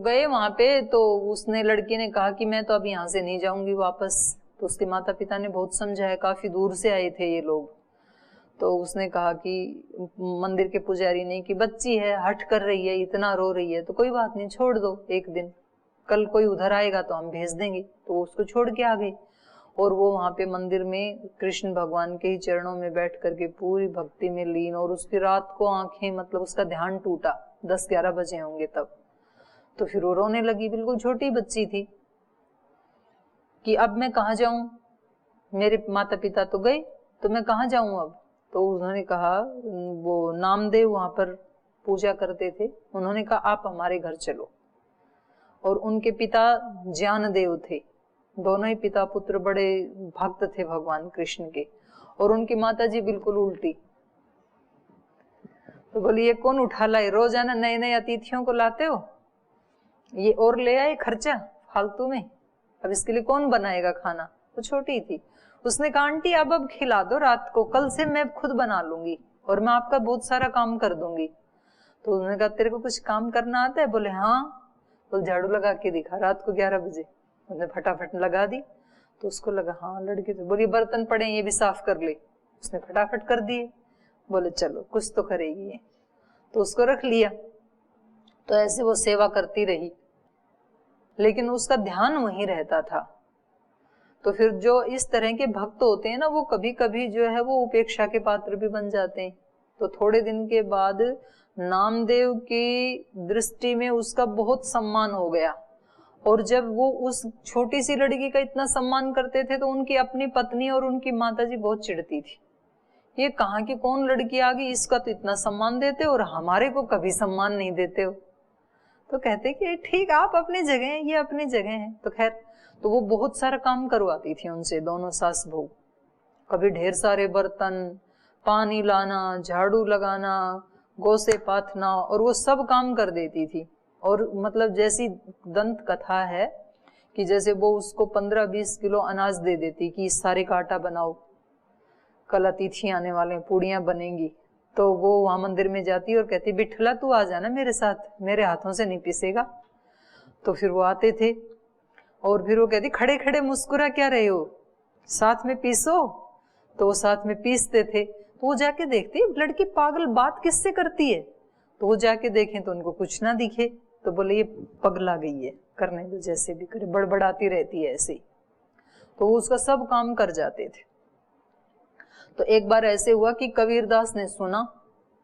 गए वहां पे, तो उसने लड़की ने कहा कि मैं तो अब यहाँ से नहीं जाऊंगी वापस। तो उसके माता पिता ने बहुत समझाया, काफी दूर से आए थे ये लोग। तो उसने कहा कि मंदिर के पुजारी ने कि बच्ची है, हट कर रही है, इतना रो रही है, तो कोई बात नहीं, छोड़ दो एक दिन, कल कोई उधर आएगा तो हम भेज देंगे। तो वो उसको छोड़ के आ गई और वो वहां पे मंदिर में कृष्ण भगवान के ही चरणों में बैठ करके पूरी भक्ति में लीन। और उसकी रात को आंखें, मतलब उसका ध्यान टूटा, 10-11 बजे होंगे तब। तो फिर वो रोने लगी, बिल्कुल छोटी बच्ची थी, कि अब मैं कहाँ जाऊं, मेरे माता पिता तो गए, तो मैं कहाँ जाऊं अब। तो उन्होंने कहा, वो नामदेव वहां पर पूजा करते थे, उन्होंने कहा आप हमारे घर चलो। और उनके पिता ज्ञानदेव थे, दोनों ही पिता पुत्र बड़े भक्त थे भगवान कृष्ण के। और उनकी माता जी बिल्कुल उल्टी। तो बोली ये कौन उठा लाए, रोजाना नए नए अतिथियों को लाते हो, ये और ले आए खर्चा फालतू में, अब इसके लिए कौन बनाएगा खाना। वो छोटी थी। उसने कहा आंटी अब खिला दो रात को, कल से मैं खुद बना लूंगी और मैं आपका बहुत सारा काम कर दूंगी। तो उन्होंने कहा तेरे को कुछ काम करना आता है। बोले हाँ। तो झाड़ू लगा के दिखा रात को 11 बजे, उसने फटाफट लगा दी। तो उसको लगा हाँ लड़की तो। बोली बर्तन पड़े ये भी साफ कर ले, उसने फटाफट कर दिए। बोले चलो कुछ तो करेगी ये, तो उसको रख लिया। तो ऐसे वो सेवा करती रही, लेकिन उसका ध्यान वहीं रहता था। तो फिर जो इस तरह के भक्त होते हैं ना, वो कभी कभी जो है वो उपेक्षा के पात्र भी बन जाते हैं। तो थोड़े दिन के बाद नामदेव की दृष्टि में उसका बहुत सम्मान हो गया। और जब वो उस छोटी सी लड़की का इतना सम्मान करते थे, तो उनकी अपनी पत्नी और उनकी माताजी बहुत चिढ़ती थी, ये कहाँ की कौन लड़की आ गई, इसका तो इतना सम्मान देते हो और हमारे को कभी सम्मान नहीं देते हो। तो कहते कि ठीक आप अपनी जगह हैं, ये अपनी जगह हैं। तो खैर, तो वो बहुत सारा काम करवाती थी उनसे, दोनों सास बहू। कभी ढेर सारे बर्तन, पानी लाना, झाड़ू लगाना, गोसे पाथना, और वो सब काम कर देती थी। और मतलब जैसी दंत कथा है कि जैसे वो उसको 15-20 किलो अनाज दे देती कि इस सारे का आटा बनाओ, कल अतिथि आने वाले, पूड़ियां बनेंगी। तो वो वहां मंदिर में जाती और कहती बिठला तू आ जाना मेरे साथ, मेरे हाथों से नहीं पीसेगा। तो फिर वो आते थे और फिर वो कहती खड़े खड़े मुस्कुरा क्या रहे हो, साथ में पीसो। तो वो साथ में पीसते थे। तो वो जाके देखती लड़की पागल बात किससे करती है। तो वो जाके देखें तो उनको कुछ ना दिखे। तो बोले ये पगला गई है, करने दो जैसे भी करे, बड़बड़ाती रहती है ऐसे ही। तो वो उसका सब काम कर जाते थे। तो एक बार ऐसे हुआ कि कबीरदास ने सुना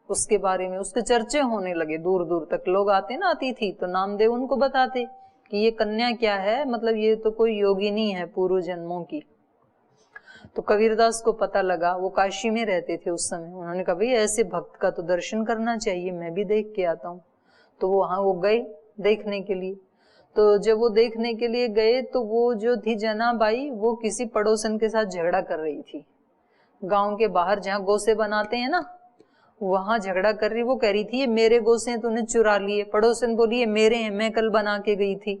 उसके बारे में, उसके चर्चे होने लगे, दूर दूर तक लोग आते ना अतिथि, तो नामदेव उनको बताते कि ये कन्या क्या है, मतलब ये तो कोई योगिनी है पूर्व जन्मों की। तो कबीरदास को पता लगा, वो काशी में रहते थे उस समय। उन्होंने कहा भाई ऐसे भक्त का तो दर्शन करना चाहिए, मैं भी देख के आता हूँ। तो वो वहां वो गए देखने के लिए। तो जब वो देखने के लिए गए, तो वो जो थी जनाबाई, वो किसी पड़ोसन के साथ झगड़ा कर रही थी। गांव के बाहर जहाँ गोसे बनाते हैं ना, वहां झगड़ा कर रही। वो कह रही थी ये मेरे गोसे हैं, तूने चुरा लिए। पड़ोसन बोली ये मेरे हैं, मैं कल बना के गई थी।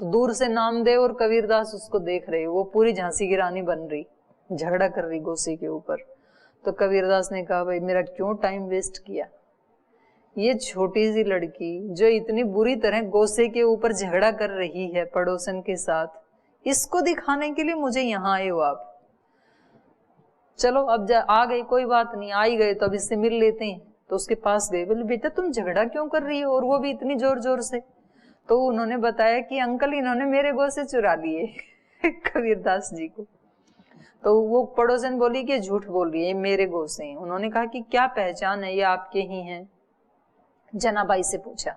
तो दूर से नामदेव और कबीरदास उसको देख रहे, वो पूरी झांसी की रानी बन रही, झगड़ा कर रही गोसे के ऊपर। तो कबीरदास ने कहा भाई मेरा क्यों टाइम वेस्ट किया, ये छोटी सी लड़की जो इतनी बुरी तरह गोसे के ऊपर झगड़ा कर रही है पड़ोसन के साथ, इसको दिखाने के लिए मुझे यहाँ आए हो आप। चलो अब आ गई, कोई बात नहीं, आ ही गए तो अब इससे मिल लेते हैं। तो उसके पास गए, बोले बेटा तुम झगड़ा क्यों कर रही हो, और वो भी इतनी जोर जोर से। तो उन्होंने बताया कि अंकल इन्होंने मेरे गोसे चुरा लिए कबीरदास जी को। तो वो पड़ोसन बोली कि झूठ बोल रही है, मेरे गोसे हैं। उन्होंने कहा कि क्या पहचान है, ये आपके ही हैं। जनाबाई से पूछा।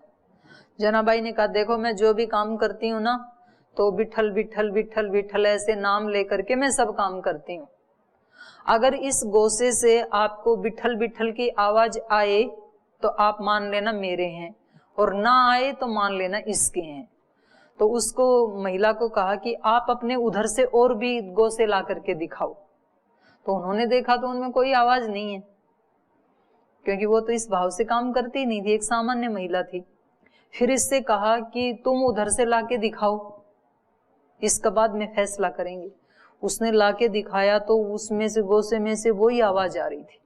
जनाबाई ने कहा देखो मैं जो भी काम करती हूँ ना, तो विठल विठल विठल विठल ऐसे नाम लेकर के मैं सब काम करती हूँ। अगर इस गोसे से आपको विठल विठल की आवाज आए तो आप मान लेना मेरे हैं, और ना आए तो मान लेना इसके हैं। तो उसको महिला को कहा कि आप अपने उधर से और भी गोसे ला करके दिखाओ। तो उन्होंने देखा तो उनमें कोई आवाज नहीं है, क्योंकि वो तो इस भाव से काम करती ही नहीं थी, एक सामान्य महिला थी। फिर इससे कहा कि तुम उधर से लाके दिखाओ, इसका बाद में फैसला करेंगे। उसने लाके दिखाया तो उसमें से गोसे में से वही आवाज आ रही थी,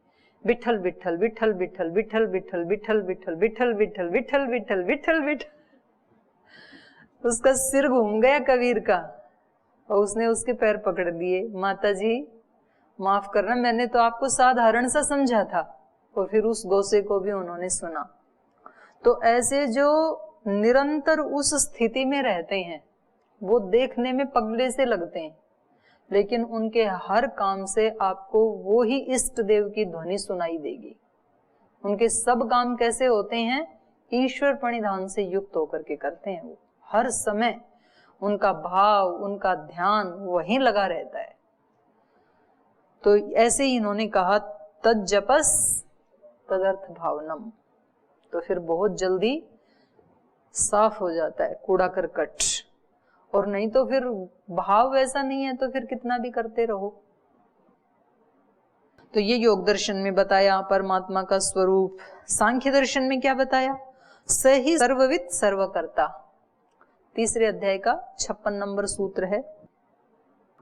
विठल विठल विठल विठल विठल विठल विठल विठल विठल विठल विठल विठल विठल विठल। उसका सिर घूम गया कबीर का और उसने उसके पैर पकड़ लिए। माता जी माफ करना, मैंने तो आपको साधारण सा समझा था। और फिर उस गोसे को भी उन्होंने सुना। तो ऐसे जो निरंतर उस स्थिति में रहते हैं वो देखने में पगले से लगते हैं, लेकिन उनके हर काम से आपको वो ही इष्ट देव की ध्वनि सुनाई देगी। उनके सब काम कैसे होते हैं? ईश्वर प्रणिधान से युक्त होकर के करते हैं। वो हर समय उनका भाव, उनका ध्यान वहीं लगा रहता है। तो ऐसे ही इन्होंने कहा तज्जपस तदर्थ भावनम, तो फिर बहुत जल्दी साफ हो जाता है कूड़ा करकट। और नहीं तो फिर भाव वैसा नहीं है तो फिर कितना भी करते रहो। तो ये योग दर्शन में बताया परमात्मा का स्वरूप। सांख्य दर्शन में क्या बताया? सही सर्वविद सर्वकर्ता। तीसरे अध्याय का 56 नंबर सूत्र है।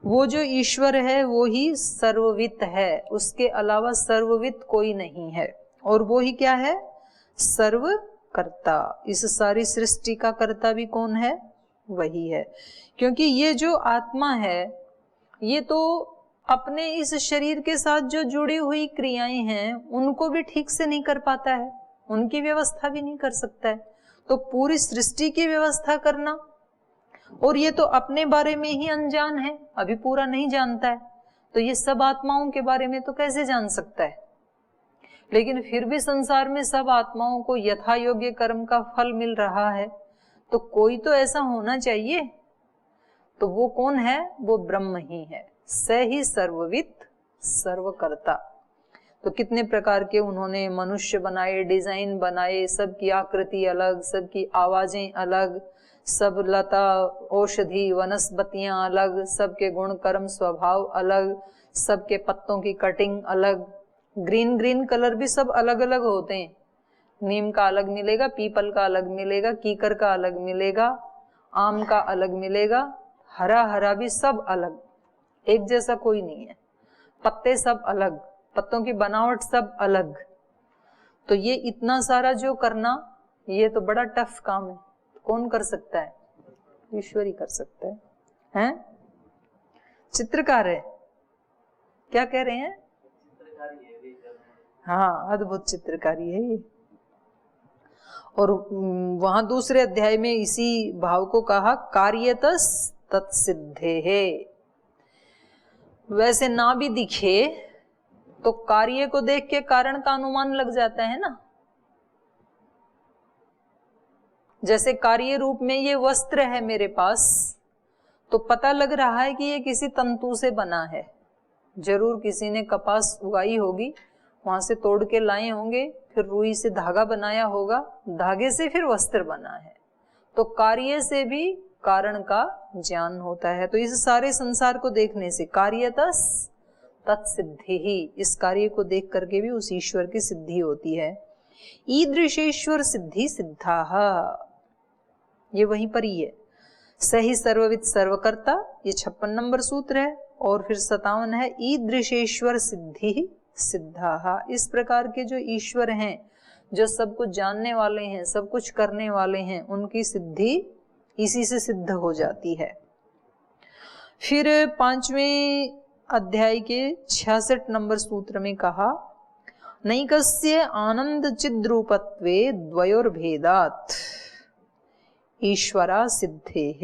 वो जो ईश्वर है वो ही सर्वविद है, उसके अलावा सर्वविद कोई नहीं है। और वो ही क्या है? सर्वकर्ता। इस सारी सृष्टि का कर्ता भी कौन है? वही है। क्योंकि ये जो आत्मा है ये तो अपने इस शरीर के साथ जो जुड़ी हुई क्रियाएं हैं उनको भी ठीक से नहीं कर पाता है, उनकी व्यवस्था भी नहीं कर सकता है। तो पूरी सृष्टि की व्यवस्था करना, और ये तो अपने बारे में ही अनजान है, अभी पूरा नहीं जानता है, तो ये सब आत्माओं के बारे में तो कैसे जान सकता है? लेकिन फिर भी संसार में सब आत्माओं को यथा योग्य कर्म का फल मिल रहा है, तो कोई तो ऐसा होना चाहिए। तो वो कौन है? वो ब्रह्म ही है। स ही सर्वविद सर्वकर्ता। तो कितने प्रकार के उन्होंने मनुष्य बनाए, डिजाइन बनाए, सबकी आकृति अलग, सबकी आवाजें अलग, सब लता औषधि वनस्पतियां अलग, सबके गुण कर्म स्वभाव अलग, सबके पत्तों की कटिंग अलग, ग्रीन कलर भी सब अलग अलग होते हैं। नीम का अलग मिलेगा, पीपल का अलग मिलेगा, कीकर का अलग मिलेगा, आम का अलग मिलेगा, हरा भी सब अलग, एक जैसा कोई नहीं है। पत्ते सब अलग, पत्तों की बनावट सब अलग। तो ये इतना सारा जो करना, ये तो बड़ा टफ काम है। कौन कर सकता है? ईश्वर ही कर सकता है। हैं? चित्रकार है, क्या कह रहे हैं? हाँ, अद्भुत चित्रकारी है ये। और वहां दूसरे अध्याय में इसी भाव को कहा कार्यतस तत्सिद्धे है। वैसे ना भी दिखे तो कार्य को देख के कारण का अनुमान लग जाता है ना। जैसे कार्य रूप में ये वस्त्र है मेरे पास, तो पता लग रहा है कि ये किसी तंतु से बना है। जरूर किसी ने कपास उगाई होगी, वहां से तोड़ के लाए होंगे, फिर रुई से धागा बनाया होगा, धागे से फिर वस्त्र बना है। तो कार्य से भी कारण का ज्ञान होता है। तो इस सारे संसार को देखने से कार्यतस तत्सिद्धि ही, इस कार्य को देख करके भी उस ईश्वर की सिद्धि होती है। ईदृशेश्वर सिद्धि सिद्धाः, ये वहीं पर ही है। सही सर्वविद सर्वकर्ता, ये 56 नंबर सूत्र है। और फिर 57 है ईदृशेश्वर सिद्धि सिद्धाः। इस प्रकार के जो ईश्वर हैं, जो सब कुछ जानने वाले हैं, सब कुछ करने वाले हैं, उनकी सिद्धि इसी से सिद्ध हो जाती है। फिर 5वें अध्याय के 66 नंबर सूत्र में कहा नैकस्य आनंद चिद्रूपत्वे द्वयोर्भेदात् ईश्वरा सिद्धेः।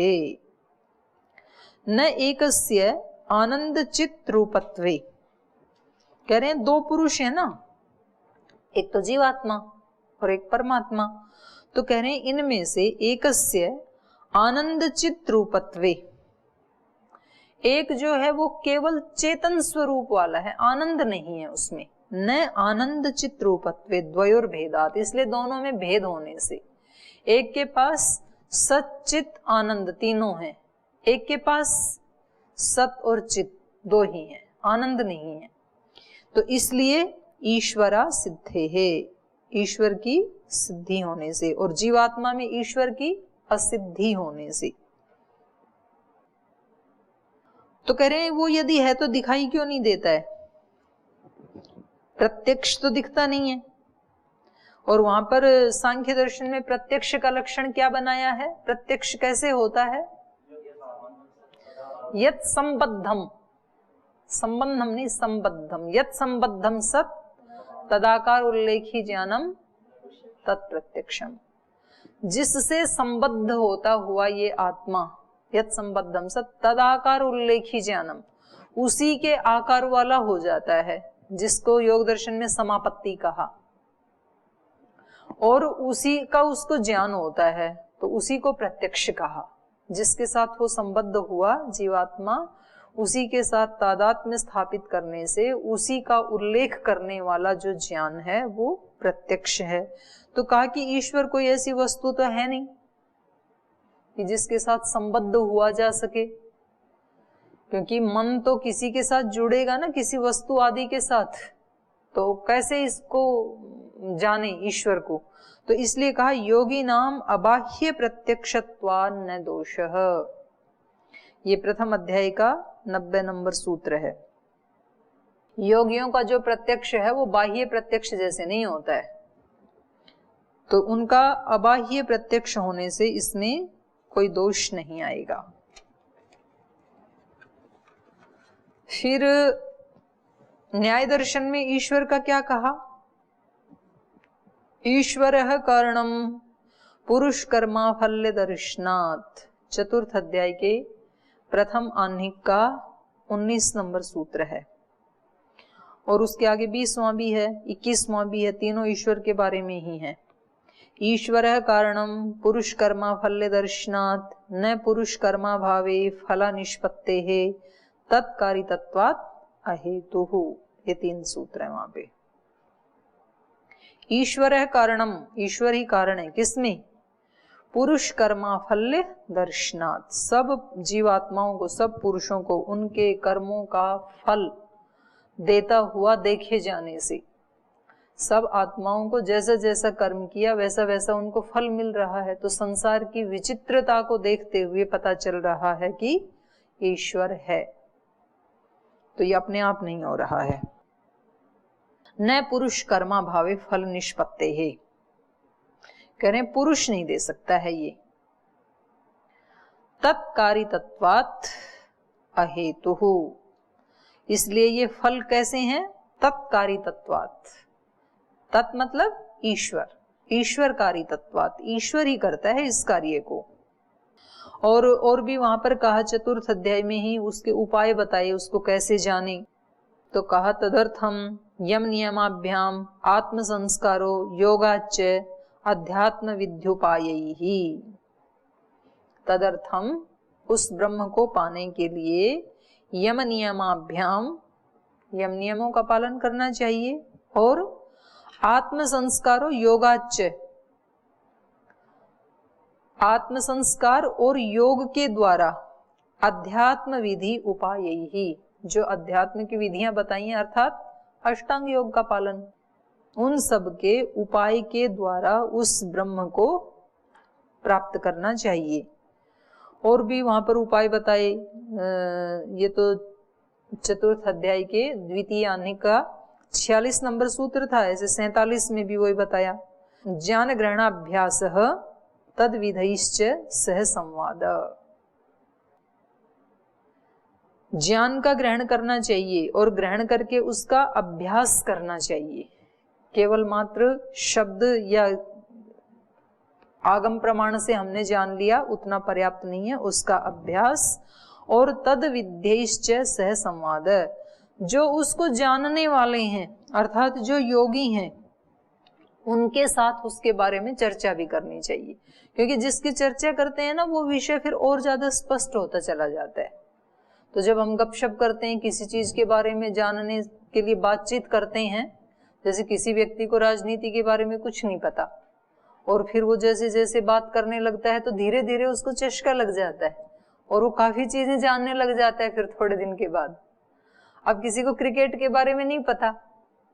न एकस्य आनंद चित रूपत्वे, कह रहे हैं दो पुरुष है ना, एक तो जीवात्मा और एक परमात्मा। तो कह रहे हैं इनमें से एकस्य आनंद चित रूपत्वे, एक जो है वो केवल चेतन स्वरूप वाला है, आनंद नहीं है उसमें। न आनंद चित रूपत्वे द्वयोर्भेदात्, इसलिए दोनों में भेद होने से। एक के पास सच्चित आनंद तीनों है, एक के पास सत और चित दो ही है, आनंद नहीं है। तो इसलिए ईश्वरा सिद्धे है, ईश्वर की सिद्धि होने से, और जीवात्मा में ईश्वर की असिद्धि होने से। तो कह रहे हैं वो यदि है तो दिखाई क्यों नहीं देता है? प्रत्यक्ष तो दिखता नहीं है, और वहां पर सांख्य दर्शन में प्रत्यक्ष का लक्षण क्या बनाया है? प्रत्यक्ष कैसे होता है? यत् संबद्धम, संबंधम नहीं संबद्धम, यत् संबद्धम सत तदाकार उल्लेखी ज्ञानम तत्प्रत्यक्षम। जिससे संबद्ध होता हुआ ये आत्मा, यत् संबद्धम सत तदाकार उल्लेखी ज्ञानम, उसी के आकार वाला हो जाता है, जिसको योग दर्शन में समापत्ति कहा, और उसी का उसको ज्ञान होता है, तो उसी को प्रत्यक्ष कहा। जिसके साथ वो संबद्ध हुआ जीवात्मा, उसी के साथ तादात्म्य स्थापित करने से उसी का उल्लेख करने वाला जो ज्ञान है वो प्रत्यक्ष है। तो कहा कि ईश्वर कोई ऐसी वस्तु तो है नहीं कि जिसके साथ संबद्ध हुआ जा सके, क्योंकि मन तो किसी के साथ जुड़ेगा ना, किसी वस्तु आदि के साथ, तो कैसे इसको जाने ईश्वर को। तो इसलिए कहा योगी नाम अबाह्य प्रत्यक्षत्वा न दोषः। ये प्रथम अध्याय का 90 नंबर सूत्र है। योगियों का जो प्रत्यक्ष है वो बाह्य प्रत्यक्ष जैसे नहीं होता है, तो उनका अबाह्य प्रत्यक्ष होने से इसमें कोई दोष नहीं आएगा। फिर न्याय दर्शन में ईश्वर का क्या कहा? ईश्वरः कारणम पुरुष कर्मा फल्य दर्शनात्। चतुर्थ अध्याय के प्रथम आह्निक का 19 नंबर सूत्र है, और उसके आगे 20वां भी है, 21वां भी है, तीनों ईश्वर के बारे में ही है। ईश्वरः कारणम पुरुष कर्मा फल्य दर्शनात् न पुरुष कर्मा भावे फला निष्पत्तेः तत्कारितत्वात् अहेतुः। ये 3 सूत्र है वहां पे। ईश्वरः कारणम, ईश्वर ही कारण है किसमें? पुरुष कर्मा फल्य दर्शनात्। सब जीवात्माओं को, सब पुरुषों को उनके कर्मों का फल देता हुआ देखे जाने से, सब आत्माओं को जैसा जैसा कर्म किया वैसा वैसा उनको फल मिल रहा है। तो संसार की विचित्रता को देखते हुए पता चल रहा है कि ईश्वर है। तो ये अपने आप नहीं हो रहा है। न पुरुष कर्मा भावे फल निष्पत्ते है, कह रहे पुरुष नहीं दे सकता है ये। तत्कारितत्वात् अहेतुः, इसलिए ये फल कैसे हैं? तत्कारितत्वात्। तत् मतलब ईश्वर, ईश्वरकारितत्वात्, ईश्वर ही करता है इस कार्य को। और भी वहां पर कहा चतुर्थ अध्याय में ही उसके उपाय बताए, उसको कैसे जाने। तो कहा तदर्थम यम नियमाभ्याम आत्म संस्कारो योगाच्च अध्यात्म विद्युपायैहि। तदर्थम, उस ब्रह्म को पाने के लिए यम नियमाभ्याम, यम नियमों का पालन करना चाहिए, और आत्म संस्कारो योगाच्च, आत्म संस्कार और योग के द्वारा अध्यात्म विधि उपायैहि, जो अध्यात्म की विधियां बताई हैं अर्थात अष्टांग योग का पालन, उन सब के उपाय के द्वारा उस ब्रह्म को प्राप्त करना चाहिए। और भी वहां पर उपाय बताए। ये तो चतुर्थ अध्याय के द्वितीय आह्निक का 46 नंबर सूत्र था, ऐसे 47 में भी वही बताया। ज्ञान ग्रहणाभ्यासः तद विधैश्च सह संवाद। ज्ञान का ग्रहण करना चाहिए और ग्रहण करके उसका अभ्यास करना चाहिए। केवल मात्र शब्द या आगम प्रमाण से हमने जान लिया उतना पर्याप्त नहीं है, उसका अभ्यास। और तद विद्यैश्च सह संवाद, जो उसको जानने वाले हैं अर्थात जो योगी हैं उनके साथ उसके बारे में चर्चा भी करनी चाहिए, क्योंकि जिसकी चर्चा करते हैं ना वो विषय फिर और ज्यादा स्पष्ट होता चला जाता है। तो जब हम गपशप करते हैं, किसी चीज के बारे में जानने के लिए बातचीत करते हैं, जैसे किसी व्यक्ति को राजनीति के बारे में कुछ नहीं पता, और फिर वो जैसे जैसे बात करने लगता है तो धीरे धीरे उसको चस्का लग जाता है और वो काफी चीजें जानने लग जाता है फिर थोड़े दिन के बाद। अब किसी को क्रिकेट के बारे में नहीं पता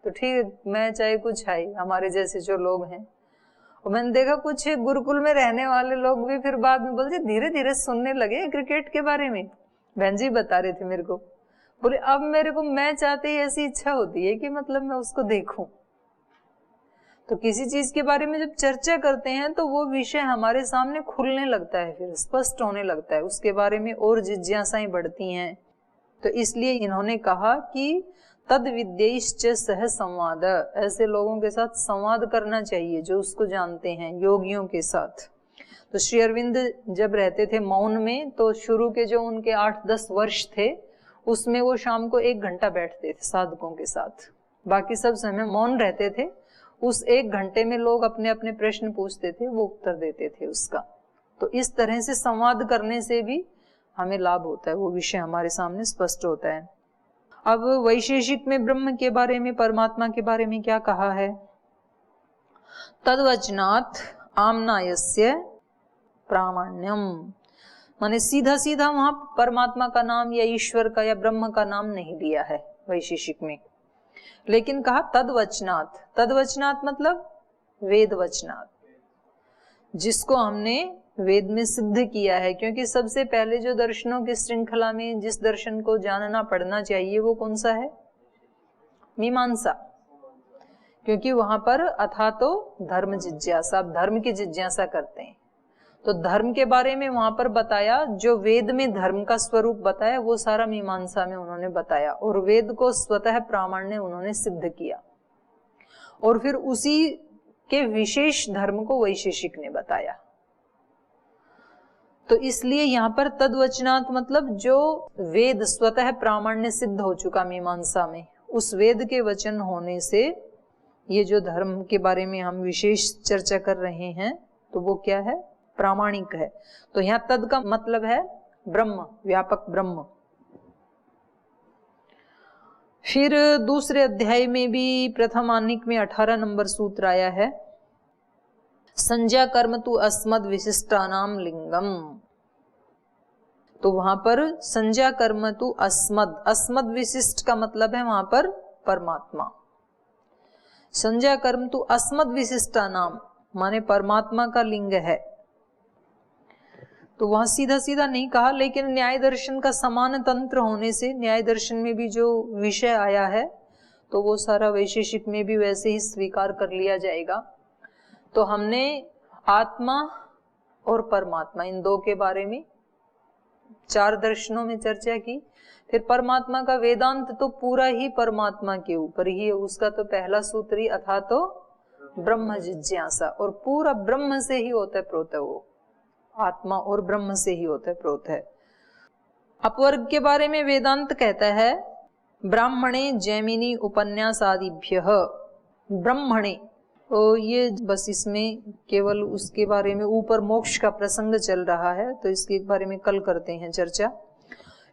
तो ठीक है, मैं चाहे कुछ है, हमारे जैसे जो लोग हैं, और मैंने देखा कुछ गुरुकुल में रहने वाले लोग भी फिर बाद में बोलते धीरे धीरे सुनने लगे क्रिकेट के बारे में। बहन जी बता रहे थे मेरे को, बोले अब मेरे को मैं चाहते ही ऐसी इच्छा होती है कि मतलब मैं उसको देखूं। तो किसी चीज के बारे में जब चर्चा करते हैं तो वो विषय हमारे सामने खुलने लगता है, फिर स्पष्ट होने लगता है, उसके बारे में और जिज्ञासाएं बढ़ती हैं। तो इसलिए इन्होंने कहा कि तद विद्यैश्च सह संवाद, ऐसे लोगों के साथ संवाद करना चाहिए जो उसको जानते हैं, योगियों के साथ। तो श्री अरविंद जब रहते थे मौन में, तो शुरू के जो उनके 8-10 वर्ष थे उसमें वो शाम को 1 घंटा बैठते थे साधकों के साथ, बाकी सब समय मौन रहते थे। उस 1 घंटे में लोग अपने अपने प्रश्न पूछते थे, वो उत्तर देते थे उसका। तो इस तरह से संवाद करने से भी हमें लाभ होता है, वो विषय हमारे सामने स्पष्ट होता है। अब वैशेषिक में ब्रह्म के बारे में, परमात्मा के बारे में क्या कहा है? तद्वचनात् आम्नायस्य प्रामाण्यम, माने सीधा सीधा वहां परमात्मा का नाम या ईश्वर का या ब्रह्म का नाम नहीं लिया है वैशेषिक में, लेकिन कहा तद्वचनात्। तद्वचनात् मतलब वेद वचनात्, जिसको हमने वेद में सिद्ध किया है। क्योंकि सबसे पहले जो दर्शनों की श्रृंखला में जिस दर्शन को जानना पढ़ना चाहिए वो कौन सा है? मीमांसा। क्योंकि वहां पर अथा तो धर्म जिज्ञासा, आप धर्म की जिज्ञासा करते हैं, तो धर्म के बारे में वहां पर बताया। जो वेद में धर्म का स्वरूप बताया वो सारा मीमांसा में उन्होंने बताया, और वेद को स्वतः प्रामाण्य उन्होंने सिद्ध किया, और फिर उसी के विशेष धर्म को वैशेषिक ने बताया। तो इसलिए यहाँ पर तद्वचनात् मतलब जो वेद स्वतः प्रामाण्य सिद्ध हो चुका मीमांसा में, उस वेद के वचन होने से ये जो धर्म के बारे में हम विशेष चर्चा कर रहे हैं तो वो क्या है? प्रामाणिक है। तो यहाँ तद का मतलब है ब्रह्म, व्यापक ब्रह्म। फिर दूसरे अध्याय में भी प्रथम आनिक में 18 नंबर सूत्र आया है, संज्ञा कर्म तु अस्मद विशिष्टानाम लिंगम। तो वहां पर संज्ञा कर्म तु अस्मद, अस्मद विशिष्ट का मतलब है वहां पर परमात्मा। संज्ञा कर्म तु अस्मद विशिष्टानाम माने परमात्मा का लिंग है। तो वहां सीधा सीधा नहीं कहा, लेकिन न्याय दर्शन का समान तंत्र होने से न्याय दर्शन में भी जो विषय आया है तो वो सारा वैशेषिक में भी वैसे ही स्वीकार कर लिया जाएगा। तो हमने आत्मा और परमात्मा इन दो के बारे में 4 दर्शनों में चर्चा की। फिर परमात्मा का वेदांत तो पूरा ही परमात्मा के ऊपर ही है, उसका तो पहला सूत्र ही अथा तो ब्रह्म जिज्ञासा, और पूरा ब्रह्म से ही होता है प्रोत, वो आत्मा और ब्रह्म से ही होता है प्रोत है। अपवर्ग के बारे में वेदांत कहता है ब्राह्मणे जैमिनी उपन्यास आदिभ्य, ब्राह्मणे, तो ये बस इसमें केवल उसके बारे में ऊपर मोक्ष का प्रसंग चल रहा है, तो इसके बारे में कल करते हैं चर्चा।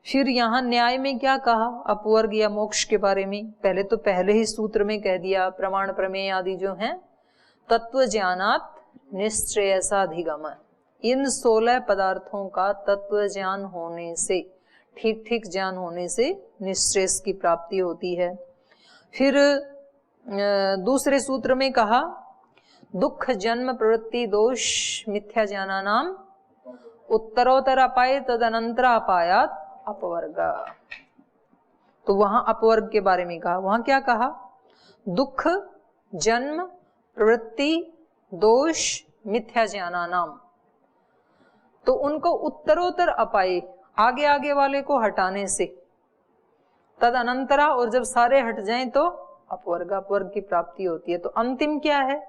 फिर यहाँ न्याय में क्या कहा अपवर्ग या मोक्ष के बारे में? पहले तो पहले ही सूत्र में कह दिया प्रमाण प्रमेय आदि जो हैं तत्व ज्ञानात निश्चयसाधिगम, इन 16 पदार्थों का तत्व ज्ञान होने से, ठीक ठीक ज्ञान होने से निश्चय की प्राप्ति होती है। फिर दूसरे सूत्र में कहा दुख जन्म प्रवृत्ति दोष मिथ्या ज्ञाना नाम उत्तरोत्तर अपाय तदनंतर अपायात अपवर्ग। तो वहां अपवर्ग के बारे में कहा, वहां क्या कहा? दुख जन्म प्रवृत्ति दोष मिथ्या ज्ञाना नाम, तो उनको उत्तरोत्तर अपाय, आगे आगे वाले को हटाने से, तद अनंतरा, और जब सारे हट जाएं तो अपवर्ग, अपवर्ग की प्राप्ति होती है। तो अंतिम क्या है?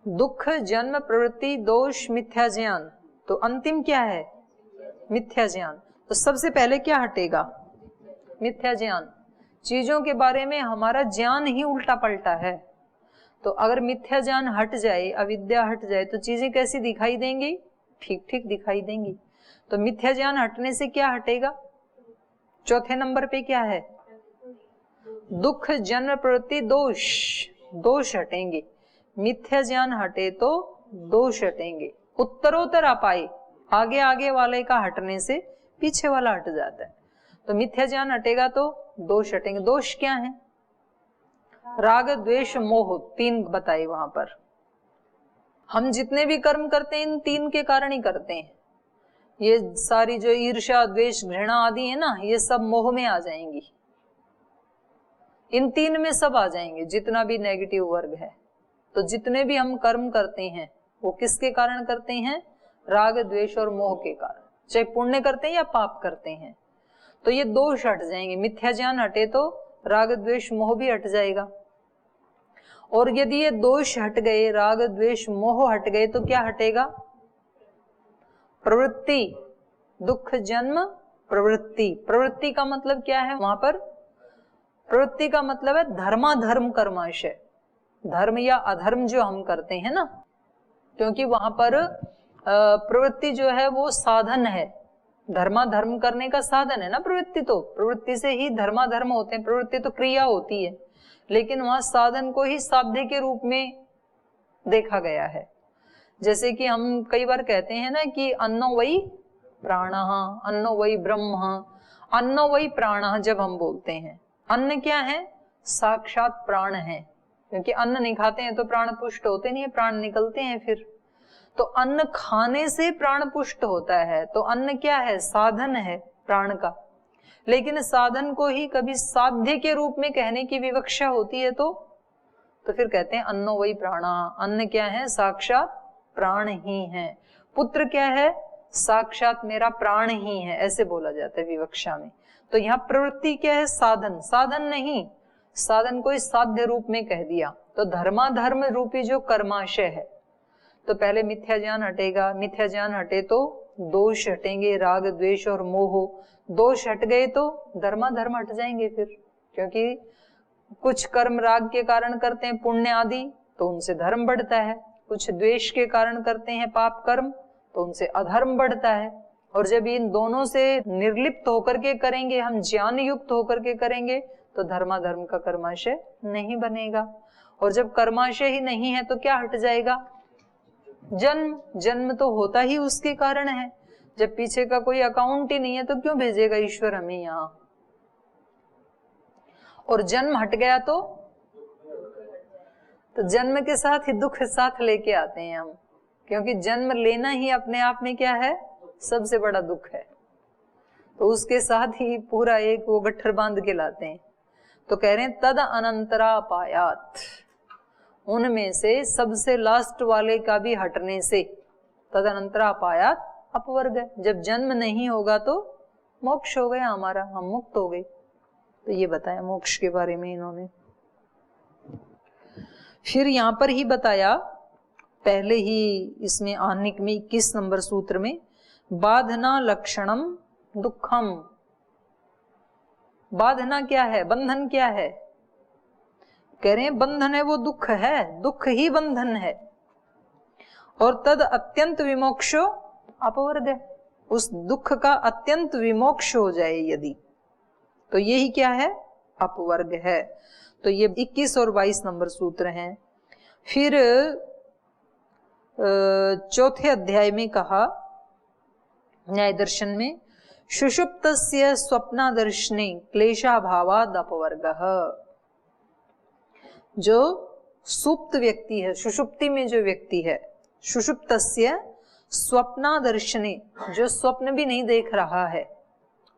दुख जन्म प्रवृत्ति दोष मिथ्या ज्ञान, तो अंतिम क्या है? मिथ्या ज्ञान। तो सबसे पहले क्या हटेगा? मिथ्या ज्ञान। चीजों के बारे में हमारा ज्ञान ही उल्टा पलटा है, तो अगर मिथ्या ज्ञान हट जाए, अविद्या हट जाए, तो चीजें कैसी दिखाई देंगी? ठीक ठीक दिखाई देंगी। तो मिथ्या ज्ञान हटने से क्या हटेगा? चौथे नंबर पे क्या है? दुख जन्म प्रवृत्ति दोष, दोष हटेंगे। मिथ्या ज्ञान हटे तो दोष हटेंगे। उत्तरोत्तर अपाय, आगे आगे वाले का हटने से पीछे वाला हट जाता है। तो मिथ्या ज्ञान हटेगा तो दोष हटेंगे। दोष क्या है? राग द्वेष मोह, 3 बताए वहां पर। हम जितने भी कर्म करते हैं इन 3 के कारण ही करते हैं। ये सारी जो ईर्ष्या द्वेष घृणा आदि है ना, ये सब मोह में आ जाएंगी। इन तीन में सब आ जाएंगे, जितना भी नेगेटिव वर्ग है। तो जितने भी हम कर्म करते हैं वो किसके कारण करते हैं? राग द्वेष और मोह के कारण, चाहे पुण्य करते हैं या पाप करते हैं। तो ये दोष हट जाएंगे, मिथ्या ज्ञान हटे तो राग द्वेष मोह भी हट जाएगा। और यदि ये दोष हट गए, राग द्वेष मोह हट गए, तो क्या हटेगा? प्रवृत्ति, दुख जन्म प्रवृत्ति। प्रवृत्ति का मतलब क्या है? वहां पर प्रवृत्ति का मतलब है धर्माधर्म कर्माशय, धर्म या अधर्म जो हम करते हैं ना, क्योंकि वहां पर प्रवृत्ति जो है वो साधन है, धर्माधर्म करने का साधन है ना प्रवृत्ति। तो प्रवृत्ति से ही धर्माधर्म होते हैं, प्रवृत्ति तो क्रिया होती है, लेकिन वहां साधन को ही साध्य के रूप में देखा गया है। जैसे कि हम कई बार कहते हैं ना कि अन्नो वही प्राणः, अन्नो वही ब्रह्म, अन्नो वही प्राणः। जब हम बोलते हैं अन्न क्या है? साक्षात प्राण है, क्योंकि अन्न नहीं खाते हैं तो प्राण पुष्ट होते नहीं है, प्राण निकलते हैं फिर। तो अन्न खाने से प्राण पुष्ट होता है, तो अन्न क्या है? साधन है प्राण का। लेकिन साधन को ही कभी साध्य के रूप में कहने की विवक्षा होती है तो फिर कहते हैं अन्नो वही प्राणा। अन्न क्या है? साक्षात प्राण ही है। पुत्र क्या है? साक्षात मेरा प्राण ही है, ऐसे बोला जाता है विवक्षा में। तो यहाँ प्रवृत्ति क्या है? साधन। साधन नहीं, साधन को इस साध्य रूप में कह दिया। तो धर्माधर्म रूपी जो कर्माशय है, तो पहले मिथ्या ज्ञान हटेगा, मिथ्या ज्ञान हटे तो दोष हटेंगे, राग द्वेष और मोह। दोष हट गए तो धर्माधर्म हट जाएंगे फिर, क्योंकि कुछ कर्म राग के कारण करते हैं पुण्य आदि, तो उनसे धर्म बढ़ता है। कुछ द्वेष के कारण करते हैं पाप कर्म, तो उनसे अधर्म बढ़ता है। और जब इन दोनों से निर्लिप्त होकर के करेंगे, हम ज्ञान युक्त होकर के करेंगे, तो धर्माधर्म का कर्माशय नहीं बनेगा। और जब कर्माशय ही नहीं है तो क्या हट जाएगा? जन्म। जन्म तो होता ही उसके कारण है। जब पीछे का कोई अकाउंट ही नहीं है तो क्यों भेजेगा ईश्वर हमें यहाँ? और जन्म हट गया तो जन्म के साथ ही दुख साथ लेके आते हैं हम, क्योंकि जन्म लेना ही अपने आप में क्या है? सबसे बड़ा दुख है। तो उसके साथ ही पूरा एक वो गट्ठर बांध के लाते हैं। तो कह रहे हैं तद अनंतरा पायात, उनमें से सबसे लास्ट वाले का भी हटने से, तद अनंतरा पायात अपवर्ग है। जब जन्म नहीं होगा तो मोक्ष हो गया हमारा, हम मुक्त हो गए। तो ये बताया मोक्ष के बारे में इन्होंने। फिर यहां पर ही बताया पहले ही इसमें आनिक में 21 नंबर सूत्र में, बाधना लक्षणम दुखम। बाधना क्या है? बंधन क्या है? कह रहे हैं बंधन है वो दुख है, दुख ही बंधन है। और तद अत्यंत विमोक्षो अपवर्ग है, उस दुख का अत्यंत विमोक्ष हो जाए यदि, तो यही क्या है? अपवर्ग है। तो ये 21 और 22 नंबर सूत्र हैं। फिर चौथे अध्याय में कहा न्याय दर्शन में, सुषुप्तस्य स्वप्नादर्शने क्लेशाभावाद अपवर्गः। जो सुप्त व्यक्ति है, सुषुप्ति में जो व्यक्ति है, सुषुप्तस्य स्वप्नादर्शने, जो स्वप्न भी नहीं देख रहा है,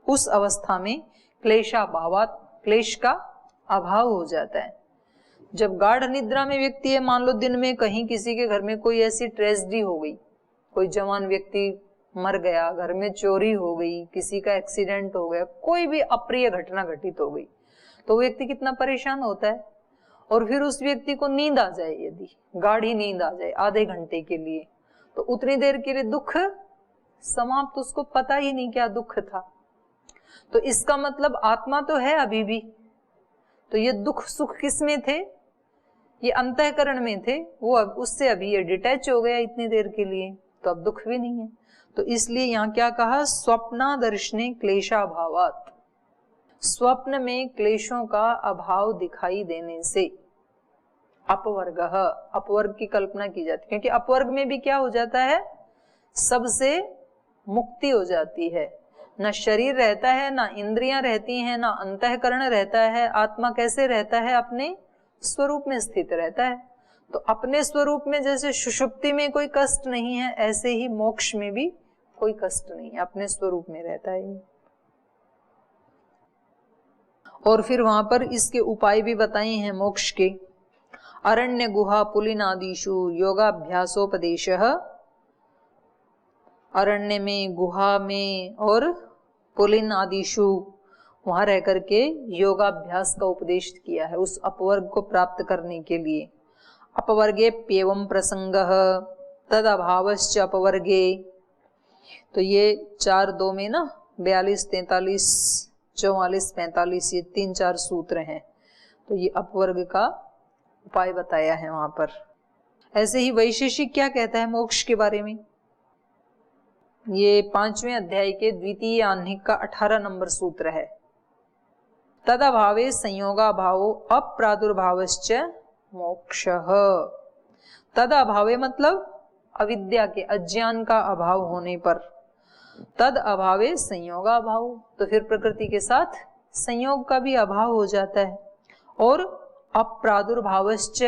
उस अवस्था में क्लेशाभावात, क्लेश का अभाव हो जाता है। जब गाढ़ निद्रा में व्यक्ति है, मान लो दिन में कहीं किसी के घर में कोई ऐसी ट्रेजेडी हो गई, कोई जवान व्यक्ति मर गया, घर में चोरी हो गई, किसी का एक्सीडेंट हो गया, कोई भी अप्रिय घटना घटित हो गई, तो व्यक्ति कितना परेशान होता है। और फिर उस व्यक्ति को नींद आ जाए, यदि गाढ़ी नींद आ जाए आधे घंटे के लिए, तो उतनी देर के लिए दुख समाप्त, उसको पता ही नहीं क्या दुख था। तो इसका मतलब आत्मा तो है अभी भी, तो ये दुख सुख किस में थे? ये अंतःकरण में थे, वो अब उससे अभी ये डिटैच हो गया इतनी देर के लिए, तो अब दुख भी नहीं है। तो इसलिए यहाँ क्या कहा? स्वप्नादर्शने क्लेशाभावात, स्वप्न में क्लेशों का अभाव दिखाई देने से अपवर्ग, अपवर्ग की कल्पना की जाती है। क्योंकि अपवर्ग में भी क्या हो जाता है? सबसे मुक्ति हो जाती है, ना शरीर रहता है, ना इंद्रियां रहती हैं, ना अंतःकरण रहता है। आत्मा कैसे रहता है? अपने स्वरूप में स्थित रहता है। तो अपने स्वरूप में जैसे सुषुप्ति में कोई कष्ट नहीं है, ऐसे ही मोक्ष में भी कोई कष्ट नहीं है, अपने स्वरूप में रहता है। और फिर वहां पर इसके उपाय भी बताए हैं मोक्ष के। अरण्य गुहा पुलिनादिषु योगाभ्यासोपदेश, अरण्य में, गुहा में और पुलिन आदिषु वहां रह करके योगाभ्यास का उपदेश किया है उस अपवर्ग को प्राप्त करने के लिए। अपवर्गे प्येवं प्रसंगः तद अभावश्च अपवर्गे, तो ये 4-2 में ना 42, 43, 44, 45 ये 3-4 सूत्र हैं। तो ये अपवर्ग का उपाय बताया है वहां पर। ऐसे ही वैशेषिक क्या कहता है मोक्ष के बारे में, ये 5वें अध्याय के द्वितीय आह्निक का 18 नंबर सूत्र है। तद अभावे संयोगाभावो अप्रादुर्भावश्च मोक्षः। तद अभावे मतलब अविद्या के, अज्ञान का अभाव होने पर, तद अभावे संयोगाभाव, तो फिर प्रकृति के साथ संयोग का भी अभाव हो जाता है। और अप्रादुर्भावश्च,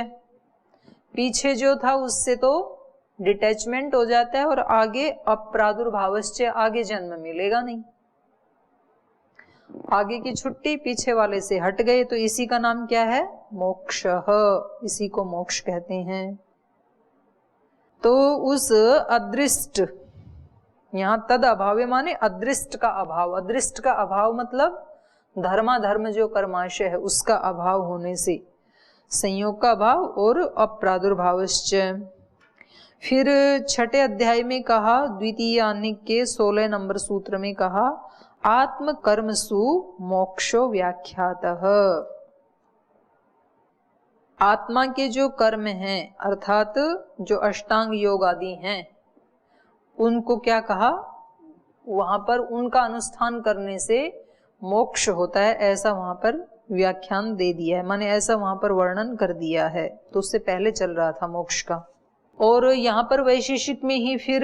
पीछे जो था उससे तो डिटैचमेंट हो जाता है और आगे अप्रादुर्भावश्च, आगे जन्म मिलेगा नहीं, आगे की छुट्टी पीछे वाले से हट गए, तो इसी का नाम क्या है, मोक्षः, इसी को मोक्ष कहते हैं। तो उस अदृष्ट, यहाँ तद अभावे माने अदृष्ट का अभाव, अदृष्ट का अभाव मतलब धर्माधर्म जो कर्माशय है उसका अभाव होने से संयोग का अभाव और अप्रादुर्भावश्च। फिर 6ठे अध्याय में कहा, द्वितीय आह्निक के 16 नंबर सूत्र में कहा, आत्म कर्मसु मोक्षो व्याख्यातः। आत्मा के जो कर्म हैं अर्थात जो अष्टांग योग आदि हैं उनको क्या कहा, वहां पर उनका अनुष्ठान करने से मोक्ष होता है, ऐसा वहां पर व्याख्यान दे दिया है, माने ऐसा वहां पर वर्णन कर दिया है। तो उससे पहले चल रहा था मोक्ष का। और यहाँ पर वैशेषिक में ही फिर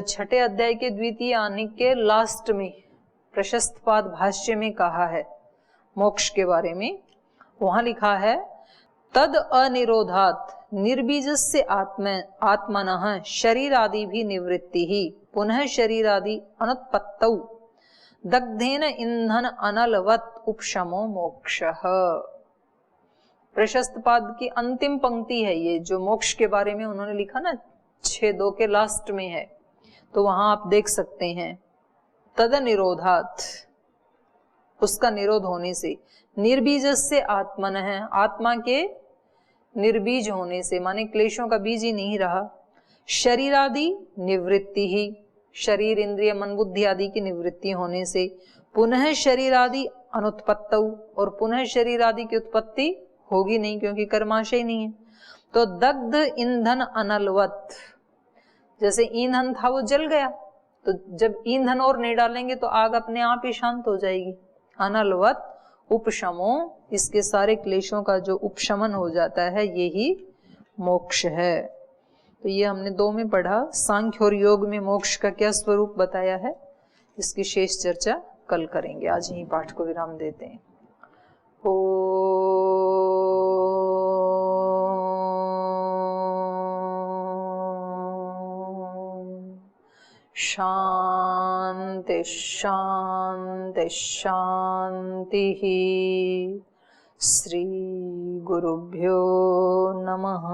6ठे अध्याय के द्वितीय आह्निक के लास्ट में प्रशस्त पाद भाष्य में कहा है मोक्ष के बारे में। वहां लिखा है, तद अनिरोधात् निर्बीजस्य आत्मनः शरीरादि भी निवृत्ति ही पुनः शरीरादि अनुत्पत्तौ दग्धेन ईंधन अनलवत् उपशमो मोक्षः। प्रशस्त पाद की अंतिम पंक्ति है ये, जो मोक्ष के बारे में उन्होंने लिखा ना 6:2 के लास्ट में है, तो वहां आप देख सकते हैं। तद निरोधात्, उसका निरोध होने से, निर्बीजस्य आत्मनः, आत्मा के निर्बीज होने से, माने क्लेशों का बीज ही नहीं रहा, शरीरादि निवृत्ति ही, शरीर इंद्रिय मन बुद्धि आदि की निवृत्ति होने से, पुनः शरीर आदि अनुत्पत्तौ, और पुनः शरीर आदि की उत्पत्ति होगी नहीं क्योंकि कर्माशय नहीं है। तो दग्ध ईंधन अनलवत्, जैसे ईंधन था वो जल गया, तो जब ईंधन और नहीं डालेंगे तो आग अपने आप ही शांत हो जाएगी। अनलवत् उपशमो, इसके सारे क्लेशों का जो उपशमन हो जाता है यही मोक्ष है। तो ये हमने 2 में पढ़ा, सांख्य और योग में मोक्ष का क्या स्वरूप बताया है, इसकी शेष चर्चा कल करेंगे। आज यही पाठ को विराम देते हैं। शांति शांति शांति। श्री गुरुभ्यो नमः।